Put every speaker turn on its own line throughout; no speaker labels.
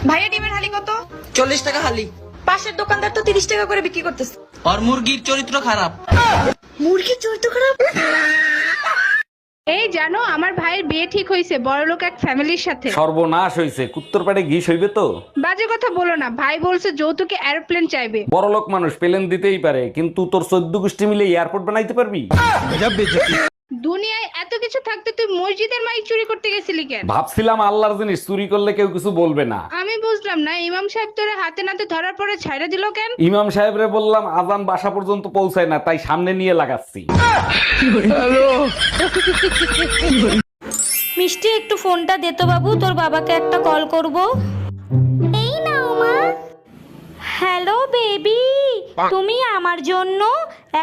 ভাইয়া ডিমের হালি কত?
40 টাকা হালি।
পাশের দোকানদার তো 30 টাকা করে বিক্রি করতেছে।
আর মুরগির চরিত্র খারাপ।
মুরগির চরিত্র খারাপ?
এই জানো আমার ভাইয়ের বিয়ে ঠিক হয়েছে বড়লোক এক ফ্যামিলির সাথে।
সর্বনাশ হইছে, কুত্তর পেটে ঘি হইবে তো।
বাজে কথা বলো না, ভাই বলছে যৌতুকে এরোপ্লেন চাইবে।
বড়লোক মানুষ প্লেন দিতেই পারে, কিন্তু তোর 14 গোষ্ঠী মিলে এয়ারপোর্ট বানাইতে পারবি?
দুনিয়ায় এত কিছু থাকতে তুই মসজিদের মাইক চুরি করতে গেছিলি কেন?
ভাবছিলাম আল্লাহর জিনিস চুরি করলে কেউ কিছু বলবে না।
আমি বুঝলাম না ইমাম সাহেব তোরে হাতে নাতে ধরার পরে ছাইড়া দিল কেন?
ইমাম সাহেবরে বললাম আজান বাসা পর্যন্ত পৌঁছায় না, তাই সামনে নিয়ে লাগাচ্ছি।
মিষ্টি একটু ফোনটা দে তো বাবু, তোর বাবাকে একটা কল করব। এই নাও মা। হ্যালো বেবি, তুমি আমার জন্য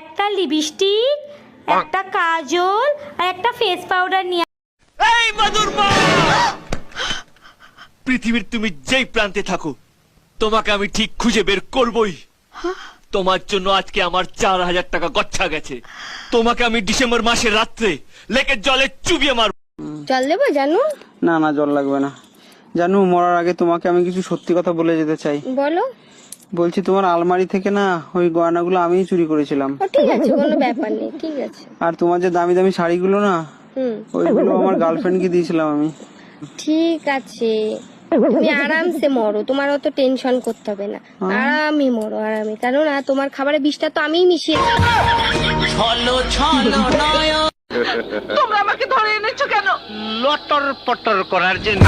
একটা লিপস্টিক, একটা কাজল আর একটা ফেস পাউডার নিয়ে।
এই মাদুর মা, পৃথিবীর তুমি যেই প্রান্তে থাকো তোমাকে আমি ঠিক খুঁজে বের করবই। তোমার জন্য আজকে আমার 4000 টাকা গচ্ছা গেছে। তোমাকে আমি ডিসেম্বর মাসের রাত্রে লেকের জলে চুবিয়ে মারব।
জল দেবো জানু?
না না, জল লাগবে না। জানু, মরার আগে তোমাকে আমি কিছু সত্যি কথা বলে যেতে চাই।
বলো।
বলছি, তোমার আলমারি থেকে না ওই গয়নাগুলো আমিই চুরি করেছিলাম।
ও ঠিক আছে, কোনো ব্যাপার নেই, ঠিক আছে।
আর তোমার যে দামি দামি শাড়িগুলো না, ওইগুলো আমার গার্লফ্রেন্ডকে দিয়েছিলাম আমি।
ঠিক আছে, তুমি আরামসে মরো, তোমার অত টেনশন করতে হবে না। আরামে মরো, আরামে। কারণ তোমার খাবারে বিষটা তো আমিই মিশিয়ে।
তোমরা আমাকে ধরে এনেছো কেন?
লটর পটর করার জন্য।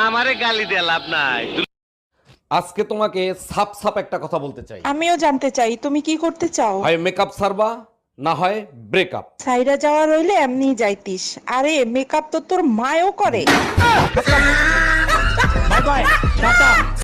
আমারে গালি দিয়ে লাভ নাই।
আজকে তোমাকে সাপ সাপ একটা কথা বলতে চাই।
আমিও জানতে চাই তুমি কি করতে চাও।
হয় মেকআপ সারবা, না হয় ব্রেকআপ।
সাইরা যাওয়া রইলে এমনি যাইতিস। আরে মেকআপ তো তোর মায়ও করে।
Bye bye, tata.